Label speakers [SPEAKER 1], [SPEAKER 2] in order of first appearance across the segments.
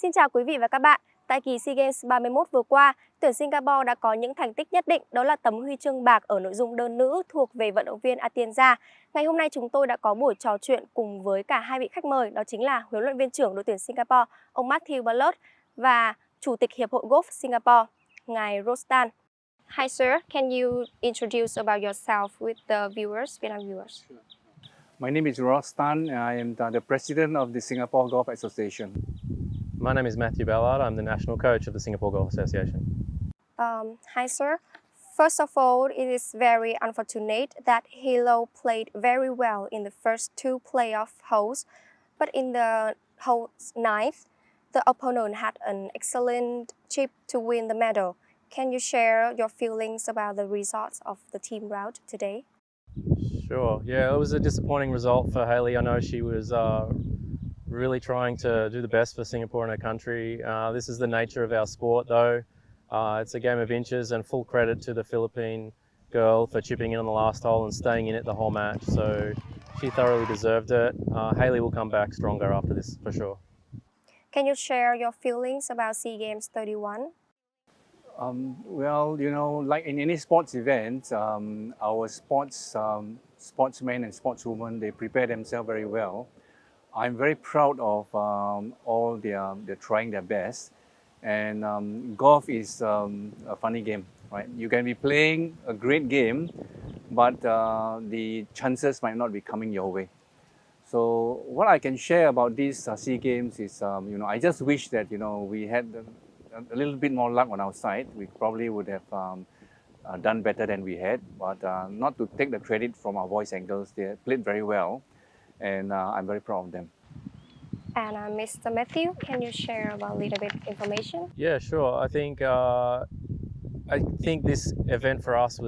[SPEAKER 1] Xin chào quý vị và các bạn. Tại kỳ SEA Games 31 vừa qua, tuyển Singapore đã có những thành tích nhất định, đó là tấm huy chương bạc ở nội dung đơn nữ thuộc về vận động viên Atienza. Ngày hôm nay chúng tôi đã có buổi trò chuyện cùng với cả hai vị khách mời, đó chính là huấn luyện viên trưởng đội tuyển Singapore, ông Mathew Ballard và Chủ tịch Hiệp hội Golf Singapore, ngài Rostan. Hi sir, can you introduce about yourself with the viewers, Vietnam viewers?
[SPEAKER 2] My name is Rostan. I am the president of the Singapore Golf Association.
[SPEAKER 3] My name is Mathew Ballard. I'm the national coach of the Singapore Golf Association.
[SPEAKER 1] Hi sir. First of all, it is very unfortunate that Hilo played very well in the first two playoff holes, but in the hole 9th, the opponent had an excellent chip to win the medal. Can you share your feelings about the results of the team round today?
[SPEAKER 3] Sure. Yeah, it was a disappointing result for Hayley. I know she was really trying to do the best for Singapore and her country. This is the nature of our sport, though. It's a game of inches, and full credit to the Philippine girl for chipping in on the last hole and staying in it the whole match. So she thoroughly deserved it. Hayley will come back stronger after this, for sure.
[SPEAKER 2] Can you share your feelings about SEA Games 31? Well, you know, like in any sports event, our sportsmen and sportswomen, they prepare themselves very well. I'm very proud of all they're trying their best. And golf is a funny game, right? You can be playing a great game, but the chances might not be coming your way. So what I can share about these SEA Games is, you know, I just wish that, you know, we had a little bit more luck on our side. We probably would have done better than we had, but not to take the credit from our boys and girls. They played very well, and I'm very proud of them.
[SPEAKER 1] And Mr. Mathew, can you share about a little bit information?
[SPEAKER 3] Yeah, sure. I think this event for us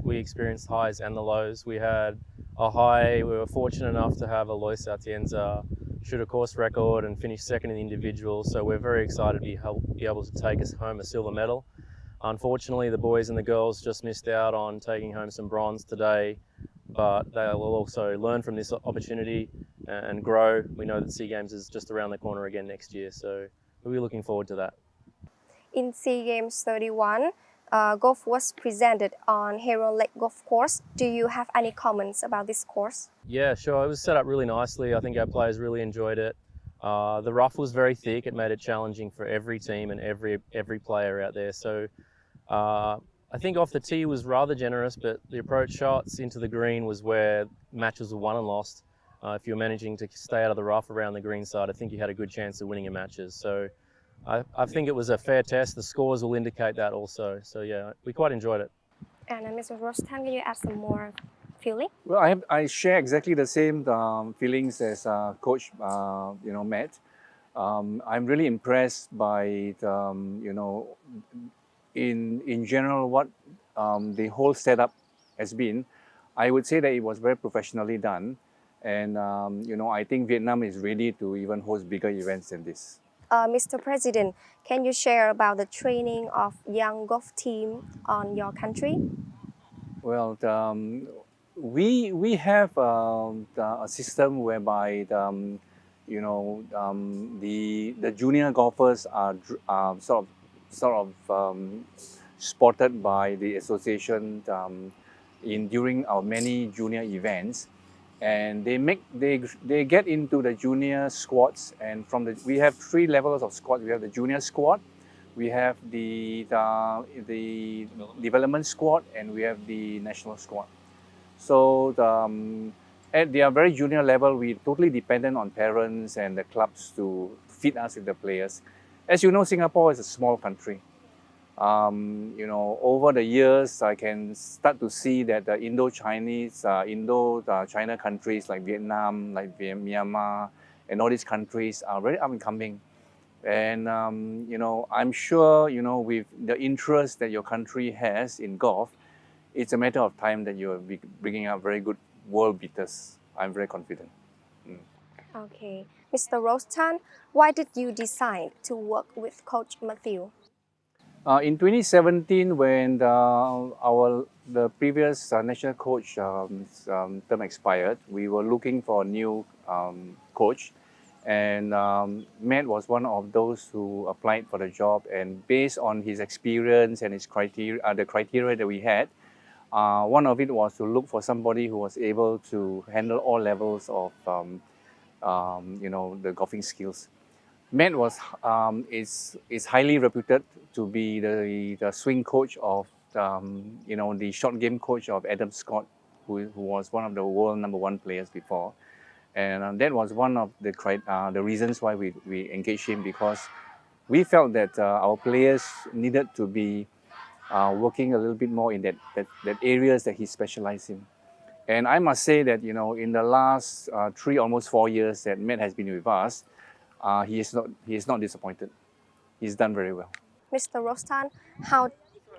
[SPEAKER 3] we experienced highs and the lows. We had a high. We were fortunate enough to have Alois Atienza shoot a course record and finish second in the individual. So we're very excited to be able to take us home a silver medal. Unfortunately, the boys and the girls just missed out on taking home some bronze today, but they will also learn from this opportunity and grow. We know that SEA Games is just around the corner again next year, so we'll be looking forward to that.
[SPEAKER 1] In SEA Games 31, golf was presented on Heron Lake Golf Course. Do you have any comments about this course?
[SPEAKER 3] Yeah, sure. It was set up really nicely. I think our players really enjoyed it. The rough was very thick. It made it challenging for every team and every player out there. So I think off the tee was rather generous, but the approach shots into the green was where matches were won and lost. If you're managing to stay out of the rough around the green side, I think you had a good chance of winning your matches. So I think it was a fair test. The scores will indicate that also. So yeah, we quite enjoyed it.
[SPEAKER 1] And Mr. Rostan, can you add some more feeling?
[SPEAKER 2] Well, I share exactly the same feelings as Coach, you know, Matt. I'm really impressed by you know, in general what the whole setup has been. I would say that it was very professionally done, and you know, I think Vietnam is ready to even host bigger events than this.
[SPEAKER 1] Mr. President, can you share about the training of young golf team on your country?
[SPEAKER 2] Well, we have a system whereby you know, the junior golfers are sort of spotted by the association during our many junior events, and they get into the junior squads, and we have 3 levels of squad. We have the junior squad, we have the development squad, and we have the national squad. So at their very junior level, we totally dependent on parents and the clubs to feed us with the players. As you know, Singapore is a small country. You know, over the years, I can start to see that the Indo-China countries like Vietnam, like Myanmar, and all these countries are very up and coming. And you know, I'm sure, you know, with the interest that your country has in golf, it's a matter of time that you'll be bringing up very good world beaters. I'm very confident.
[SPEAKER 1] Okay. Mr. Rostan, why did you decide to work with Coach Mathew?
[SPEAKER 2] In 2017, when the previous national coach term expired, we were looking for a new coach, And Matt was one of those who applied for the job, and based on his experience and his criteria, the criteria that we had, one of it was to look for somebody who was able to handle all levels of the golfing skills. Matt is highly reputed to be the swing coach of the short game coach of Adam Scott, who was one of the world #1 players before, and that was one of the reasons why we engaged him, because we felt that our players needed to be working a little bit more in that areas that he specialized in. And I must say that in the last 3, almost 4 years that Matt has been with us, he is not disappointed. He's done very well.
[SPEAKER 1] Mr. Rostan, how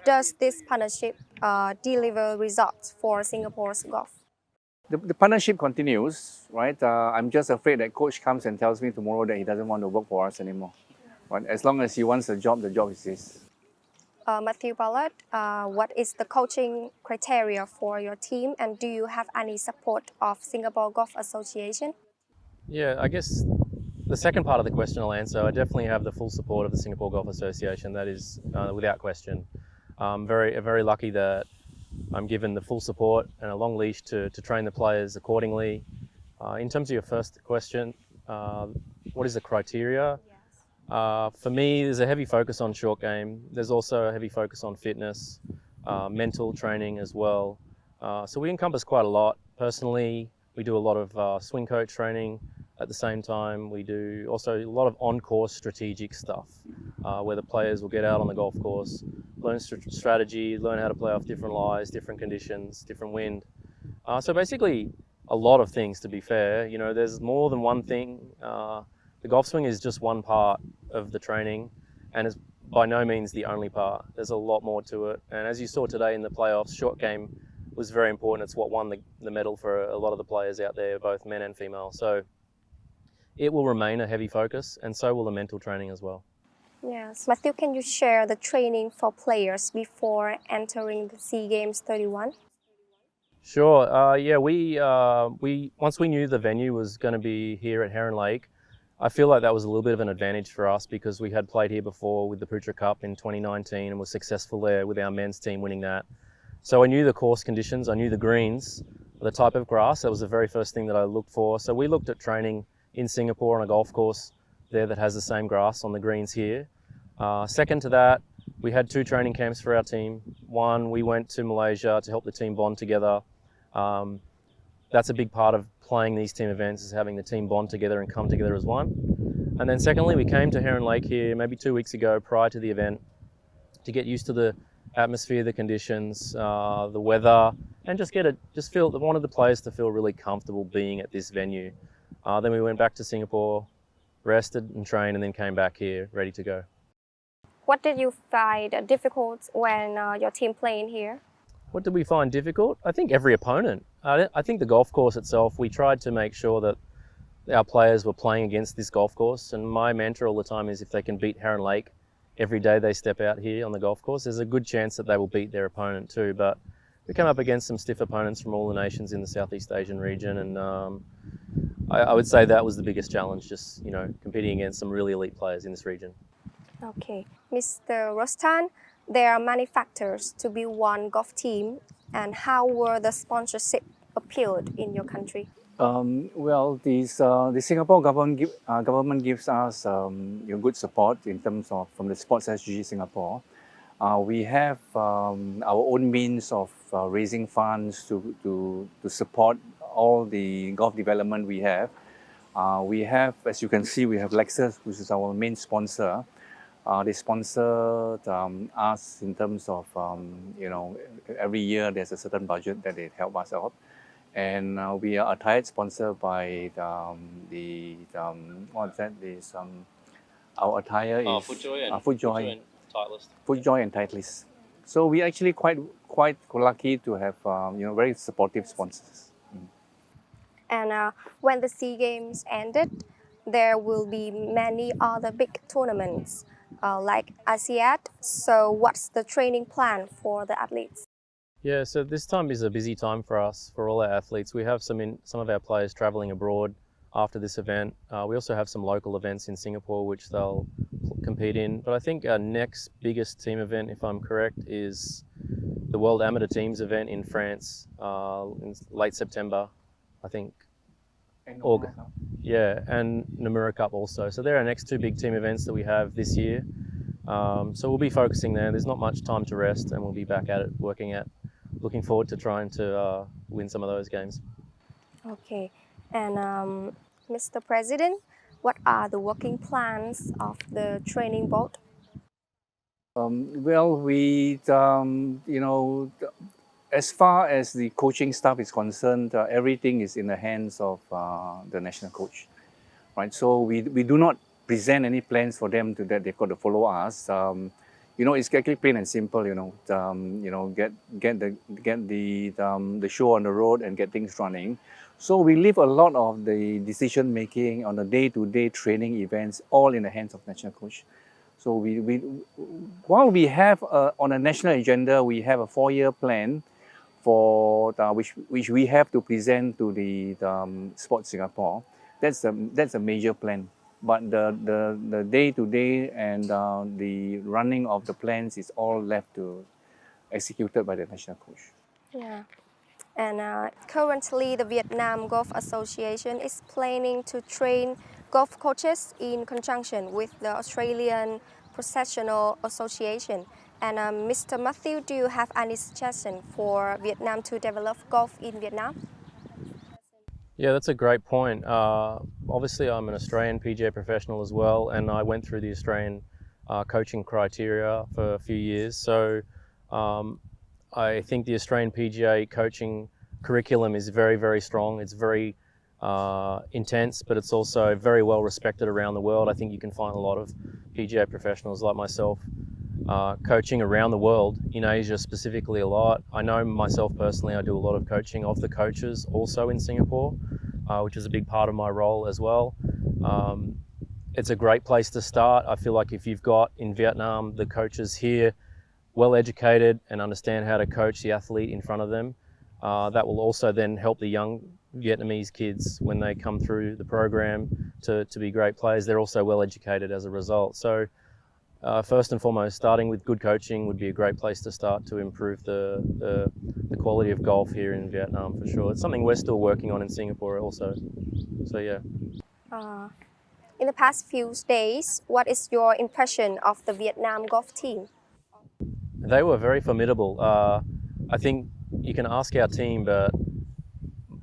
[SPEAKER 1] does this partnership deliver results for Singapore's golf?
[SPEAKER 2] The partnership continues, right? I'm just afraid that coach comes and tells me tomorrow that he doesn't want to work for us anymore. Right? As long as he wants the job is his.
[SPEAKER 1] Mathew Ballard, what is the coaching criteria for your team, and do you have any support of Singapore Golf Association?
[SPEAKER 3] Yeah, I guess the second part of the question I'll answer. I definitely have the full support of the Singapore Golf Association. That is without question. I'm very lucky that I'm given the full support and a long leash to train the players accordingly. In terms of your first question, what is the criteria? For me, there's a heavy focus on short game. There's also a heavy focus on fitness, mental training as well. So we encompass quite a lot. Personally, we do a lot of swing coach training. At the same time, we do also a lot of on-course strategic stuff, where the players will get out on the golf course, learn strategy, learn how to play off different lies, different conditions, different wind. So basically, a lot of things, to be fair. There's more than one thing. The golf swing is just one part of the training, and is by no means the only part. There's a lot more to it. And as you saw today in the playoffs, short game was very important. It's what won the medal for a lot of the players out there, both men and female. So it will remain a heavy focus, and so will the mental training as well.
[SPEAKER 1] Yes. Mathew, can you share the training for players before entering the SEA Games 31?
[SPEAKER 3] Sure. Yeah, we once we knew the venue was going to be here at Heron Lake, I feel like that was a little bit of an advantage for us, because we had played here before with the Putra Cup in 2019 and were successful there with our men's team winning that. So I knew the course conditions, I knew the greens, the type of grass. That was the very first thing that I looked for. So we looked at training in Singapore on a golf course there that has the same grass on the greens here. Second to that, we had 2 training camps for our team. One, we went to Malaysia to help the team bond together. That's a big part of playing these team events, is having the team bond together and come together as one. And then secondly, we came to Heron Lake here maybe 2 weeks ago prior to the event to get used to the atmosphere, the conditions, the weather, and wanted the players to feel really comfortable being at this venue. Then we went back to Singapore, rested and trained, and then came back here ready to go.
[SPEAKER 1] What did you find difficult when your team playing here?
[SPEAKER 3] What did we find difficult? I think every opponent. I think the golf course itself, we tried to make sure that our players were playing against this golf course, and my mantra all the time is if they can beat Heron Lake every day they step out here on the golf course, there's a good chance that they will beat their opponent too. But we came up against some stiff opponents from all the nations in the Southeast Asian region, and I would say that was the biggest challenge, just competing against some really elite players in this region.
[SPEAKER 1] Okay. Mr. Rostan, there are many factors to be one golf team, and how were the sponsorship appealed in your country?
[SPEAKER 2] Well, the Singapore government gives us good support in terms of from the Sports SG Singapore. We have our own means of raising funds to support all the golf development we have. We have, as you can see, we have Lexus, which is our main sponsor. They sponsored us in terms of, every year there's a certain budget that they help us out. And we are a tied sponsor by our attire is FootJoy and Titleist. So we actually quite lucky to have very supportive sponsors.
[SPEAKER 1] And when the SEA Games ended, there will be many other big tournaments like ASEAN. So what's the training plan for the athletes?
[SPEAKER 3] Yeah, so this time is a busy time for us, for all our athletes. We have some of our players travelling abroad, after this event. We also have some local events in Singapore which they'll compete in. But I think our next biggest team event, if I'm correct, is the World Amateur Teams event in France in late September, I think. August. Yeah, and Nomura Cup also. So they're our next two big team events that we have this year. So we'll be focusing there. There's not much time to rest, and we'll be back at it, looking forward to trying to win some of those games.
[SPEAKER 1] Okay, and Mr. President, what are the working plans of the training board?
[SPEAKER 2] Well, as far as the coaching staff is concerned, everything is in the hands of the national coach, right? So we do not present any plans for them that they've got to follow us. It's actually plain and simple. Get the show on the road and get things running. So we leave a lot of the decision making on the day-to-day training events all in the hands of national coach. So while we have on a national agenda, we have a 4-year plan for which we have to present to the Sport Singapore. That's a major plan. But the day-to-day and the running of the plans is all left to executed by the national coach.
[SPEAKER 1] Yeah. And currently, the Vietnam Golf Association is planning to train golf coaches in conjunction with the Australian Professional Association. And Mr. Mathew, do you have any suggestion for Vietnam to develop golf in Vietnam?
[SPEAKER 3] Yeah, that's a great point. Obviously, I'm an Australian PGA professional as well, and I went through the Australian coaching criteria for a few years. So I think the Australian PGA coaching curriculum is very, very strong. It's very intense, but it's also very well respected around the world. I think you can find a lot of PGA professionals like myself coaching around the world, in Asia specifically a lot. I know myself personally, I do a lot of coaching of the coaches also in Singapore, which is a big part of my role as well. It's a great place to start. I feel like if you've got in Vietnam the coaches here well educated and understand how to coach the athlete in front of them, that will also then help the young Vietnamese kids when they come through the program to be great players. They're also well educated as a result. So first and foremost, starting with good coaching would be a great place to start to improve the quality of golf here in Vietnam for sure. It's something we're still working on in Singapore also. So yeah.
[SPEAKER 1] In the past few days, what is your impression of the Vietnam golf team?
[SPEAKER 3] They were very formidable. I think you can ask our team, but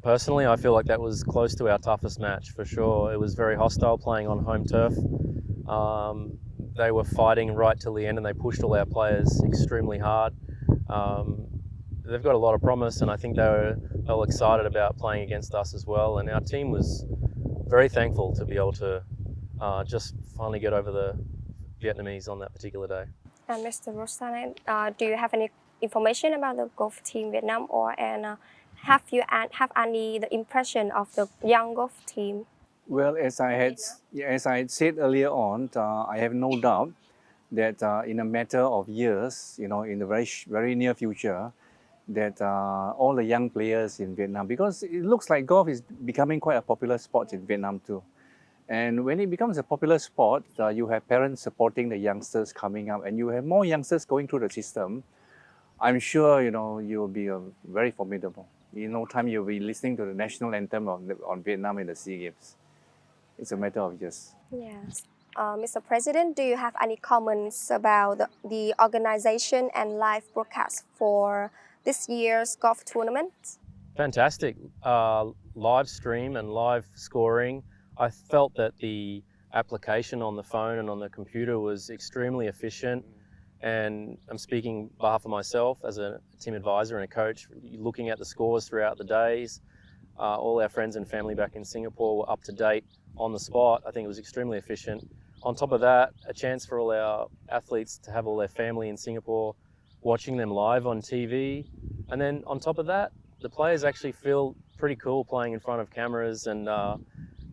[SPEAKER 3] personally I feel like that was close to our toughest match for sure. It was very hostile playing on home turf. They were fighting right till the end and they pushed all our players extremely hard. They've got a lot of promise, and I think they were all excited about playing against us as well. And our team was very thankful to be able to just finally get over the Vietnamese on that particular day.
[SPEAKER 1] And Mr. Rosan, do you have any information about the golf team Vietnam, have you any the impression of the young golf team?
[SPEAKER 2] Well, as I had said earlier on, I have no doubt that in a matter of years, in the very near future, that all the young players in Vietnam, because it looks like golf is becoming quite a popular sport in Vietnam too. And when it becomes a popular sport, you have parents supporting the youngsters coming up, and you have more youngsters going through the system. I'm sure, you'll be very formidable. In no time, you'll be listening to the national anthem on Vietnam in the SEA Games. It's a matter of years.
[SPEAKER 1] Yes. Mr. President, do you have any comments about the organization and live broadcast for this year's golf tournament?
[SPEAKER 3] Fantastic. Live stream and live scoring. I felt that the application on the phone and on the computer was extremely efficient. And I'm speaking on behalf of myself as a team advisor and a coach, looking at the scores throughout the days. All our friends and family back in Singapore were up to date on the spot. I think it was extremely efficient. On top of that, a chance for all our athletes to have all their family in Singapore watching them live on TV. And then on top of that, the players actually feel pretty cool playing in front of cameras and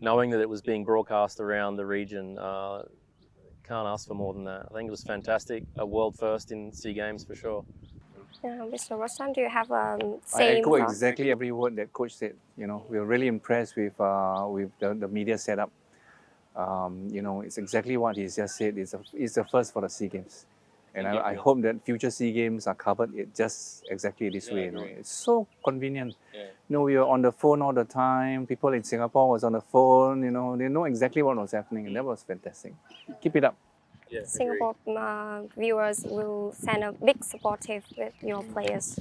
[SPEAKER 3] knowing that it was being broadcast around the region. Can't ask for more than that. I think it was fantastic, a world first in SEA Games for sure.
[SPEAKER 1] Mr. Roshan, do you have
[SPEAKER 2] I
[SPEAKER 1] same
[SPEAKER 2] echo
[SPEAKER 1] thoughts?
[SPEAKER 2] exactly every word that coach said. You know, we are really impressed with the media setup. You know, it's exactly what he's just said. It's the first for the SEA Games, and I hope that future SEA Games are covered just exactly this way. You know, it's so convenient. You know, we were on the phone all the time. People in Singapore was on the phone. You know, they know exactly what was happening, and that was fantastic. Keep it up.
[SPEAKER 3] Yeah,
[SPEAKER 1] Singapore viewers will send a big supportive with your players.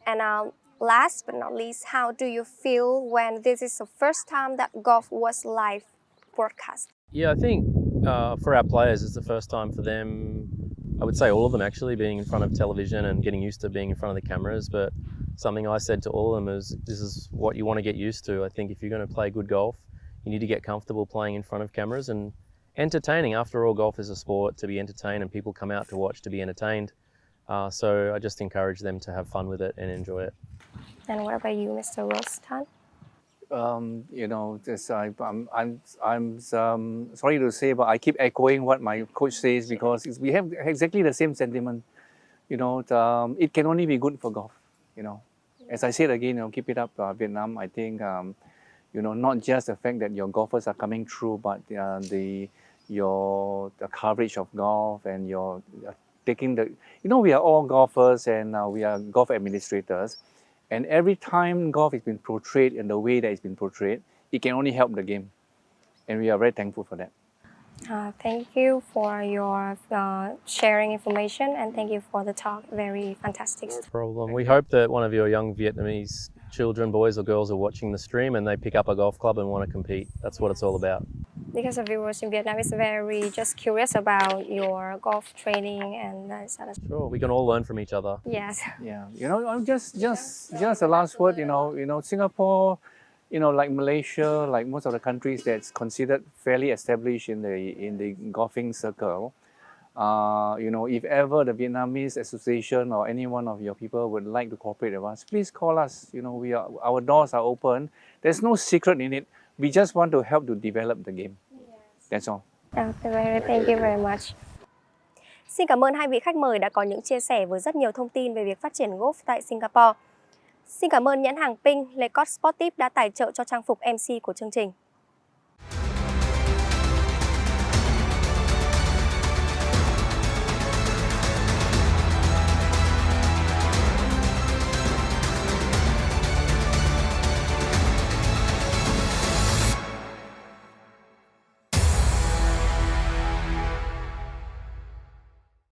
[SPEAKER 1] And last but not least, how do you feel when this is the first time that golf was live broadcast?
[SPEAKER 3] Yeah, I think for our players, it's the first time for them. I would say all of them actually being in front of television and getting used to being in front of the cameras. But something I said to all of them is, this is what you want to get used to. I think if you're going to play good golf, you need to get comfortable playing in front of cameras and entertaining. After all, golf is a sport to be entertained, and people come out to watch to be entertained. So I just encourage them to have fun with it and enjoy it.
[SPEAKER 1] And what about you, Mr. Roshan?
[SPEAKER 2] You know, I'm sorry to say, but I keep echoing what my coach says, because we have exactly the same sentiment. You know, it can only be good for golf. You know, as I said again, you know, keep it up, Vietnam. I think you know, not just the fact that your golfers are coming through, but the coverage of golf and your taking the, you know, we are all golfers and we are golf administrators. And every time golf has been portrayed in the way that it's been portrayed, it can only help the game. And we are very thankful for that.
[SPEAKER 1] Thank you for your sharing information, and thank you for the talk. Very fantastic.
[SPEAKER 3] No problem. We hope that one of your young Vietnamese children, boys or girls, are watching the stream and they pick up a golf club and want to compete. That's what it's all about.
[SPEAKER 1] Because the viewers in Vietnam is very just curious about your golf training and that sort of stuff.
[SPEAKER 3] Sure, we can all learn from each other.
[SPEAKER 1] Yes.
[SPEAKER 2] Yeah, you know, just the last word. You know, Singapore, you know, like Malaysia, like most of the countries that's considered fairly established in the golfing circle. You know, if ever the Vietnamese Association or any one of your people would like to cooperate with us, please call us. You know, our doors are open. There's no secret in it. We just want to help to develop the game. That's all.
[SPEAKER 1] Thank you very much. Xin cảm ơn hai vị khách mời đã có những chia sẻ với rất nhiều thông tin về việc phát triển golf tại Singapore. Xin cảm ơn nhãn hàng Pink, Le Coq Sportif đã tài trợ cho trang phục MC của chương trình.